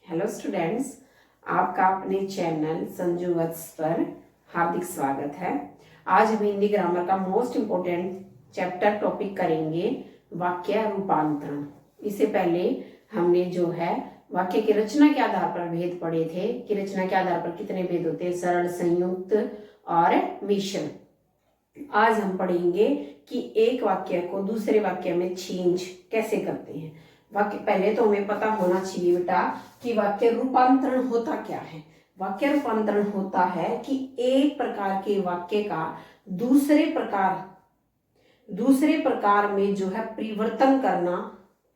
Hello students, आपका अपने channel Sanju वत्स पर हार्दिक स्वागत है। आज हम हिंदी ग्रामर का मोस्ट इम्पोर्टेंट चैप्टर टॉपिक करेंगे वाक्य रूपांतरण। इससे पहले हमने जो है वाक्य की रचना के आधार पर भेद पढ़े थे कि रचना के आधार पर कितने भेद होते हैं, सरल, संयुक्त और मिश्र। आज हम पढ़ेंगे कि एक वाक्य को दूसरे वाक्य में चेंज कैसे करते हैं। वाक्य पहले तो हमें पता होना चाहिए बेटा कि वाक्य रूपांतरण होता क्या है। वाक्य रूपांतरण होता है कि एक प्रकार के वाक्य का दूसरे प्रकार में जो है परिवर्तन करना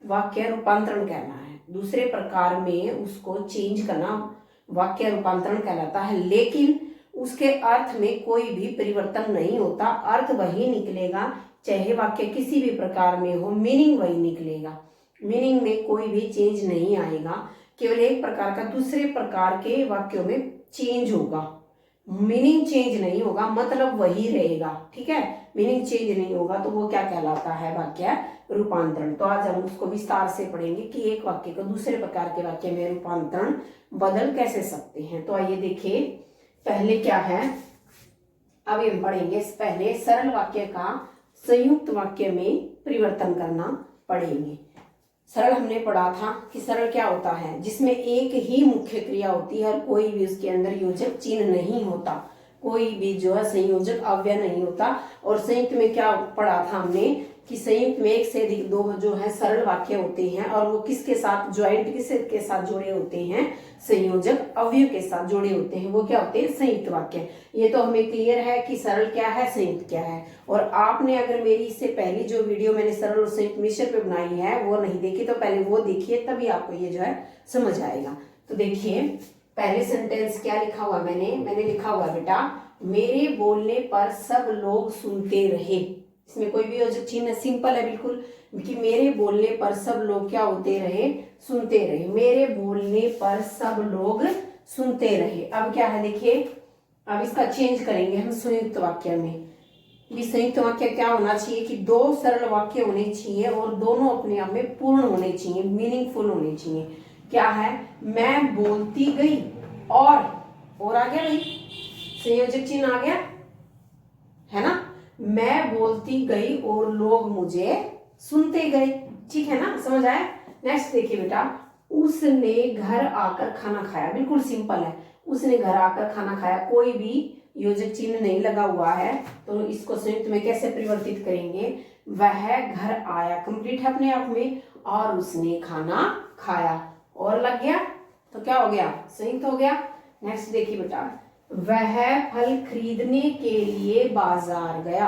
वाक्य रूपांतरण कहना है। दूसरे प्रकार में उसको चेंज करना वाक्य रूपांतरण कहलाता है, लेकिन उसके अर्थ में कोई भी परिवर्तन नहीं होता। अर्थ वही निकलेगा, चाहे वाक्य किसी भी प्रकार में हो, मीनिंग वही निकलेगा। मीनिंग में कोई भी चेंज नहीं आएगा, केवल एक प्रकार का दूसरे प्रकार के वाक्यों में चेंज होगा। मीनिंग चेंज नहीं होगा, मतलब वही रहेगा। ठीक है, मीनिंग चेंज नहीं होगा तो वो क्या कहलाता है, वाक्य रूपांतरण। तो आज हम उसको विस्तार से पढ़ेंगे कि एक वाक्य को दूसरे प्रकार के वाक्य में रूपांतरण बदल कैसे सकते हैं। तो आइए देखिए, पहले क्या है, अभी हम पढ़ेंगे पहले सरल वाक्य का संयुक्त वाक्य में परिवर्तन करना पढ़ेंगे। सरल हमने पढ़ा था कि सरल क्या होता है, जिसमें एक ही मुख्य क्रिया होती है और कोई भी उसके अंदर योजक चिन्ह नहीं होता, कोई भी जो है संयोजक अव्यय नहीं होता। और संयुक्त में क्या पढ़ा था हमने कि संयुक्त में एक से अधिक दो जो है सरल वाक्य होते हैं और वो किसके साथ ज्वाइंट किसके साथ जुड़े होते हैं, संयोजक अवयव के साथ जुड़े होते हैं, वो क्या होते हैं, संयुक्त वाक्य। ये तो हमें क्लियर है कि सरल क्या है, संयुक्त क्या है। और आपने अगर मेरी इससे पहली जो वीडियो मैंने सरल और संयुक्त मिश्र पे बनाई है वो नहीं देखी तो पहले वो देखिए, तभी आपको ये जो है समझ आएगा। तो देखिए पहले सेंटेंस क्या लिखा हुआ, मैंने लिखा हुआ बेटा, मेरे बोलने पर सब लोग सुनते रहे। इसमें कोई भी योजक चिन्ह, सिंपल है बिल्कुल कि मेरे बोलने पर सब लोग क्या होते रहे, सुनते रहे। मेरे बोलने पर सब लोग सुनते रहे। अब क्या है देखिए, अब इसका चेंज करेंगे हम संयुक्त वाक्य में। संयुक्त वाक्य क्या होना चाहिए कि दो सरल वाक्य होने चाहिए और दोनों अपने आप में पूर्ण होने चाहिए, मीनिंगफुल होने चाहिए। क्या है, मैं बोलती गई और आ गया भाई, संयोजक चिन्ह आ गया है ना। मैं बोलती गई और लोग मुझे सुनते गए। ठीक है ना, समझ आया। नेक्स्ट देखिए बेटा, उसने घर आकर खाना खाया। बिल्कुल सिंपल है, उसने घर आकर खाना खाया, कोई भी योजक चिन्ह नहीं लगा हुआ है। तो इसको संयुक्त में कैसे परिवर्तित करेंगे, वह घर आया, कंप्लीट है अपने आप में, और उसने खाना खाया और लग गया तो क्या हो गया, संयुक्त हो गया। नेक्स्ट देखिए बेटा, वह फल खरीदने के लिए बाजार गया।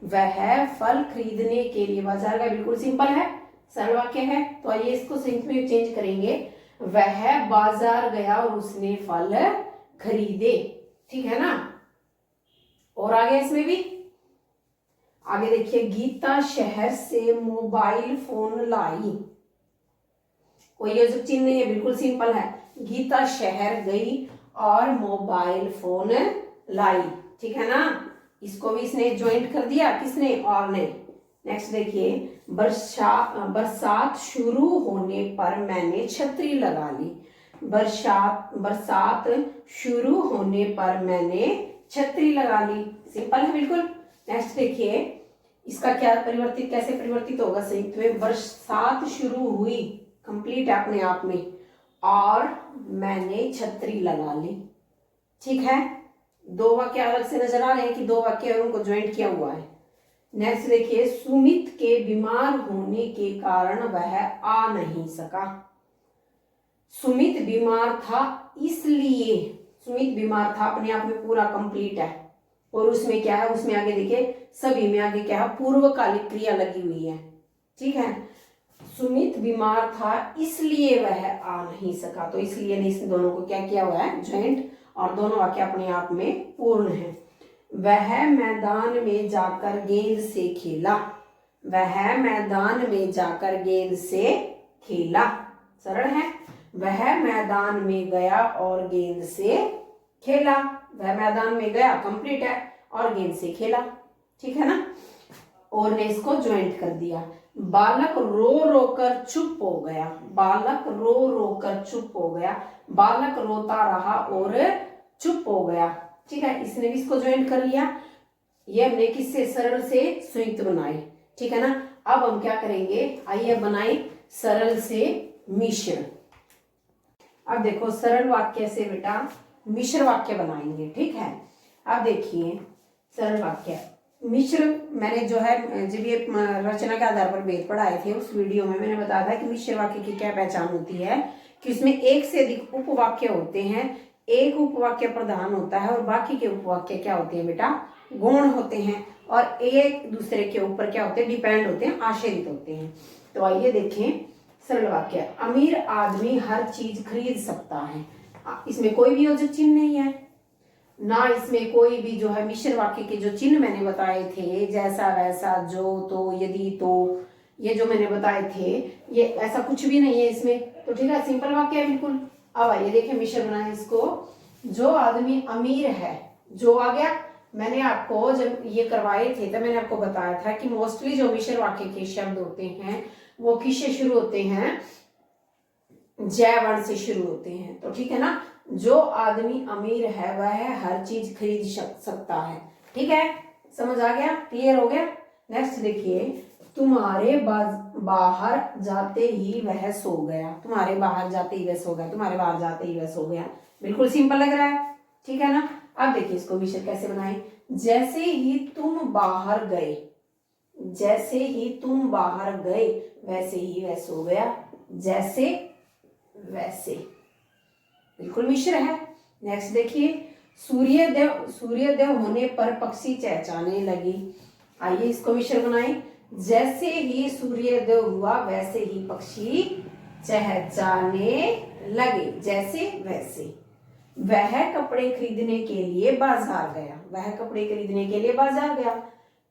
वह फल खरीदने के लिए बाजार गया, बिल्कुल सिंपल है, सरल वाक्य है। तो आइए इसको संयुक्त में चेंज करेंगे, वह बाजार गया और उसने फल खरीदे। ठीक है ना, और आगे इसमें भी आगे देखिए, गीता शहर से मोबाइल फोन लाई। कोई योजक चिन्ह नहीं है, बिल्कुल सिंपल है, गीता शहर गई और मोबाइल फोन लाई। ठीक है ना, इसको भी इसने ज्वाइंट कर दिया, किसने, और ने। नेक्स्ट देखिए, बरसात शुरू होने पर मैंने छतरी लगा ली। बरसात शुरू होने पर मैंने छतरी लगा ली, सिंपल है बिल्कुल। नेक्स्ट देखिए, इसका क्या परिवर्तित, कैसे परिवर्तित होगा संयुक्त में, बरसात शुरू हुई, कंप्लीट है अपने आप में, और मैंने छतरी लगा ली। ठीक है, दो वाक्य अलग से नजर आ रहे हैं कि दो वाक्य और उनको ज्वाइंट किया हुआ है। नेक्स्ट देखिए, सुमित के बीमार होने के कारण वह आ नहीं सका। सुमित बीमार था इसलिए, सुमित बीमार था अपने आप में पूरा कंप्लीट है। और उसमें क्या है, उसमें आगे देखिए सभी में आगे क्या है, पूर्वकालिक क्रिया लगी हुई है। ठीक है, सुमित बीमार था इसलिए वह आ नहीं सका, तो इसलिए ने इस दोनों को क्या किया हुआ है, ज्वाइंट, और दोनों वाक्य अपने आप में पूर्ण है। वह मैदान में जाकर गेंद से खेला। वह मैदान में जाकर गेंद से खेला, सरल है। वह मैदान में गया और गेंद से खेला। वह मैदान में गया, कंप्लीट है, और गेंद से खेला। ठीक है ना, और ने इसको ज्वाइंट कर दिया। बालक रो रो कर चुप हो गया, बालक रो रो कर चुप हो गया, बालक रोता रहा और चुप हो गया। ठीक है, इसने भी इसको ज्वाइन कर लिया। ये हमने किससे, सरल से संयुक्त बनाए। ठीक है ना। अब हम क्या करेंगे, आइए बनाए सरल से मिश्र। अब देखो सरल वाक्य से बेटा मिश्र वाक्य बनाएंगे। ठीक है, अब देखिए सरल वाक्य मिश्र, मैंने जो है जब ये रचना के आधार पर भेद पढ़ाए थे उस वीडियो में मैंने बताया था कि मिश्र वाक्य की क्या पहचान होती है, कि उसमें एक से अधिक उपवाक्य होते हैं, एक उपवाक्य प्रधान होता है और बाकी के उपवाक्य क्या होते हैं बेटा, गौण होते हैं, और एक दूसरे के ऊपर क्या होते हैं, डिपेंड होते हैं, आश्रित होते हैं। तो आइए देखें सरल वाक्य। अमीर आदमी हर चीज खरीद सकता है। इसमें कोई भी योजक चिन्ह नहीं है, ना इसमें कोई भी जो है मिश्र वाक्य के जो चिन्ह मैंने बताए थे, जैसा वैसा, जो, तो, यदि, तो, ये जो मैंने बताए थे, ये ऐसा कुछ भी नहीं है इसमें। तो ठीक है, सिंपल वाक्य है बिल्कुल। अब आइए देखिए मिश्र बनाए इसको। जो आदमी अमीर है, जो आ गया। मैंने आपको जब ये करवाए थे तो मैंने आपको बताया था कि मोस्टली जो मिश्र वाक्य के शब्द होते हैं वो किससे शुरू होते हैं, जय वर्ण से शुरू होते हैं। तो ठीक है ना, जो आदमी अमीर है वह हर चीज खरीद सकता है। ठीक है, समझ आ गया, क्लियर हो गया। नेक्स्ट देखिए, तुम्हारे बाहर जाते ही वह सो गया, तुम्हारे बाहर जाते ही वह सो गया, तुम्हारे बाहर जाते ही वह सो गया। बिल्कुल सिंपल लग रहा है। ठीक है ना। अब देखिए इसको मिश्र कैसे बनाए। जैसे ही तुम बाहर गए, जैसे ही तुम बाहर गए वैसे ही वह सो गया, जैसे वैसे, बिल्कुल मिश्र है। नेक्स्ट देखिए, सूर्योदय होने पर पक्षी चहचहाने लगी। आइए इसको मिश्र बनाएं। जैसे ही सूर्योदय हुआ वैसे ही पक्षी चहचहाने लगे, जैसे वैसे। वह कपड़े खरीदने के लिए बाजार गया, वह कपड़े खरीदने के लिए बाजार गया।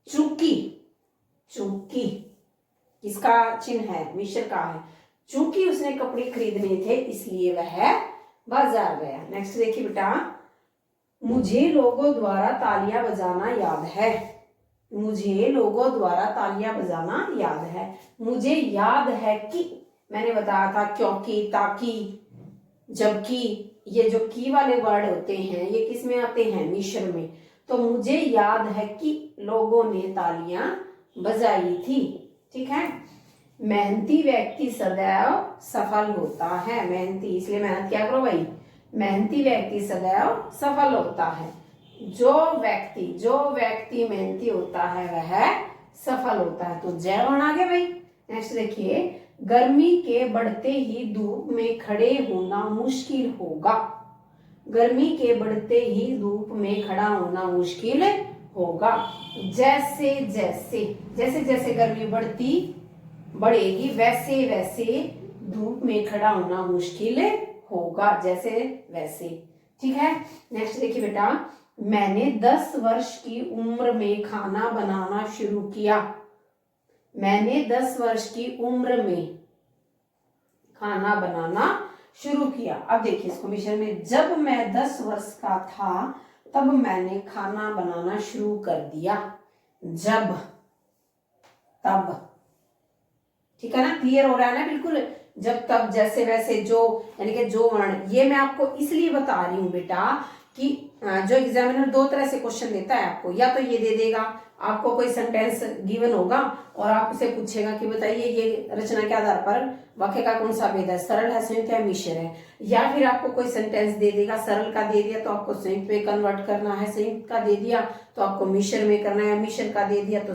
चूंकि, चूंकि किसका चिन्ह है, मिश्र का है। चूंकि उसने कपड़े खरीदने थे इसलिए वह बाजार गया। नेक्स्ट देखिए बेटा, मुझे लोगों द्वारा तालियां बजाना याद है, मुझे लोगों द्वारा तालियां बजाना याद है। मुझे याद है कि, मैंने बताया था क्योंकि, ताकि, जबकि, ये जो की वाले वर्ड होते हैं ये किस में आते हैं, मिश्र में। तो मुझे याद है कि लोगों ने तालियां बजाई थी। ठीक है। मेहनती व्यक्ति सदैव सफल होता है, मेहनती, इसलिए मेहनत क्या करो भाई, मेहनती व्यक्ति सदैव सफल होता है। जो व्यक्ति मेहनती होता है वह सफल होता है। तो जय वर्ण आ गया भाई। नेक्स्ट देखिए, गर्मी के बढ़ते ही धूप में खड़े होना मुश्किल होगा, गर्मी के बढ़ते ही धूप में खड़ा होना मुश्किल होगा। जैसे जैसे, जैसे जैसे गर्मी बढ़ेगी वैसे वैसे धूप में खड़ा होना मुश्किल होगा, जैसे वैसे। ठीक है। नेक्स्ट देखिए बेटा, मैंने 10 वर्ष की उम्र में खाना बनाना शुरू किया, मैंने 10 वर्ष की उम्र में खाना बनाना शुरू किया। अब देखिए इसको मिश्र में, जब मैं 10 वर्ष का था तब मैंने खाना बनाना शुरू कर दिया, जब, तब। ठीक है ना, क्लियर हो रहा है ना बिल्कुल। जब, तब, जैसे वैसे, जो, यानी कि जो वर्ण। ये मैं आपको इसलिए बता रही हूं बेटा कि जो एग्जामिनर दो तरह से क्वेश्चन देता है आपको, या तो ये दे देगा आपको कोई सेंटेंस गिवन होगा और आप उसे पूछेगा कि बताइए ये रचना के आधार पर वाक्य का कौन सा भेद है, सरल है, संयुक्त है, मिश्र है। या फिर आपको कोई सेंटेंस दे देगा, सरल का दे दिया तो आपको संयुक्त में कन्वर्ट करना है, संयुक्त का दे दिया तो आपको मिश्र में करना है, मिश्र का दे दिया तो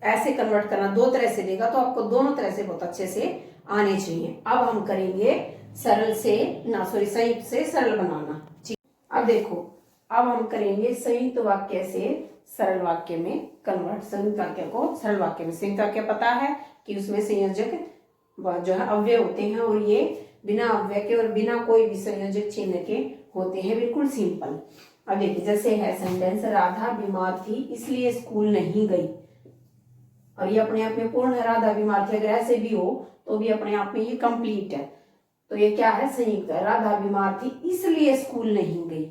ऐसे कन्वर्ट करना। दो तरह से देगा तो आपको दोनों तरह से बहुत अच्छे से आने चाहिए। अब हम करेंगे सरल से संयुक्त से सरल बनाना। ठीक, अब देखो, अब हम करेंगे संयुक्त वाक्य से सरल वाक्य में कन्वर्ट। संयुक्त वाक्य को सरल वाक्य में, संयुक्त वाक्य पता है कि उसमें संयोजक जो है अव्यय होते हैं और ये बिना अव्यय के और बिना कोई भी संयोजक चिन्ह के होते हैं, बिल्कुल सिंपल। अब देखिए जैसे है सेंटेंस, राधा बीमार थी इसलिए स्कूल नहीं गई, और ये अपने आप में पूर्ण है। राधा बीमार थी, अगर ऐसे भी हो तो भी अपने आप में ये कंप्लीट है। तो ये क्या है, संयुक्त है। राधा बीमार थी इसलिए स्कूल नहीं गई।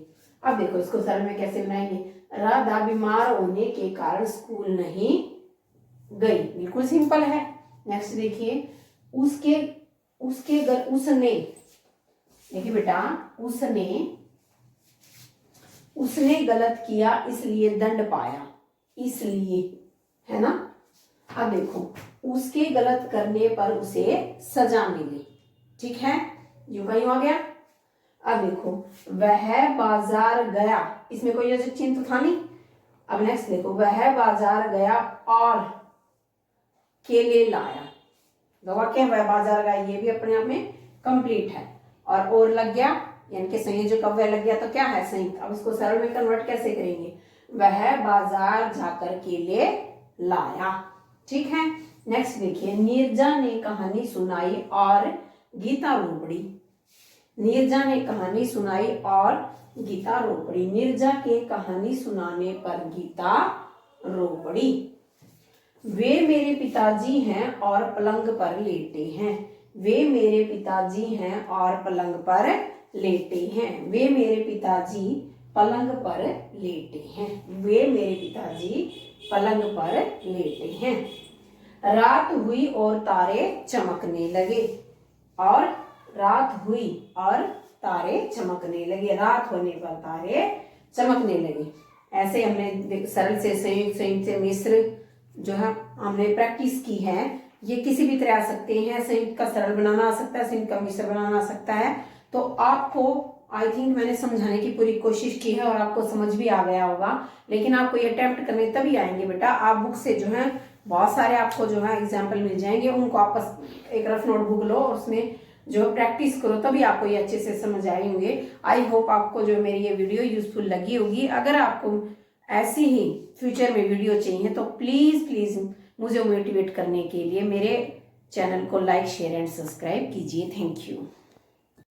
अब देखो इसको सरल में कैसे बनाएंगे, राधा बीमार होने के कारण स्कूल नहीं गई, बिल्कुल सिंपल है। नेक्स्ट देखिए, उसके उसने, देखिए बेटा, उसने गलत किया इसलिए दंड पाया, इसलिए, है ना। अब देखो, उसके गलत करने पर उसे सजा मिली, ठीक है, यूं कहीं हो गया। अब देखो, वह बाजार गया, इसमें कोई योजक चिन्ह तो था नहीं। अब नेक्स्ट देखो, वह बाजार गया और केले लाया, दो वाक्य है, वह बाजार गया, ये भी अपने आप में कंप्लीट है। और लग गया, यानी कि संयोजक अव्यय लग गया तो क्या है, संयुक्त। अब इसको सरल में कन्वर्ट कैसे करेंगे, वह बाजार जाकर केले लाया, ठीक है। नेक्स्ट देखिए, नीरजा ने कहानी सुनाई और गीता रो पड़ी। नीरजा ने कहानी सुनाई और गीता रो पड़ी। नीरजा के कहानी सुनाने पर गीता रो पड़ी। वे मेरे पिताजी हैं और पलंग पर लेटे हैं। वे मेरे पिताजी हैं और पलंग पर लेटे हैं। वे मेरे पिताजी पलंग पर लेटे हैं। वे मेरे पिताजी पलंग पर लेटे हैं। रात हुई और तारे चमकने लगे। और रात हुई और तारे चमकने लगे। रात होने पर तारे चमकने लगे। ऐसे हमने सरल से संयुक्त, संयुक्त से मिश्र जो है हमने प्रैक्टिस की है। ये किसी भी तरह आ सकते हैं, संयुक्त का सरल बनाना आ सकता है, संयुक्त का मिश्र बनाना आ सकता है। तो आपको आई थिंक मैंने समझाने की पूरी कोशिश की है और आपको समझ भी आ गया होगा। लेकिन आपको ये अटेम्प्ट करने तभी आएंगे बेटा, आप बुक से जो है बहुत सारे आपको जो है एग्जाम्पल मिल जाएंगे, उनको आप एक रफ नोटबुक लो और उसमें जो प्रैक्टिस करो, तभी आपको ये अच्छे से समझ आए होंगे। आई होप आपको जो मेरी ये वीडियो यूजफुल लगी होगी। अगर आपको ऐसी ही फ्यूचर में वीडियो चाहिए तो प्लीज मुझे मोटिवेट करने के लिए मेरे चैनल को लाइक, शेयर एंड सब्सक्राइब कीजिए। Thank you.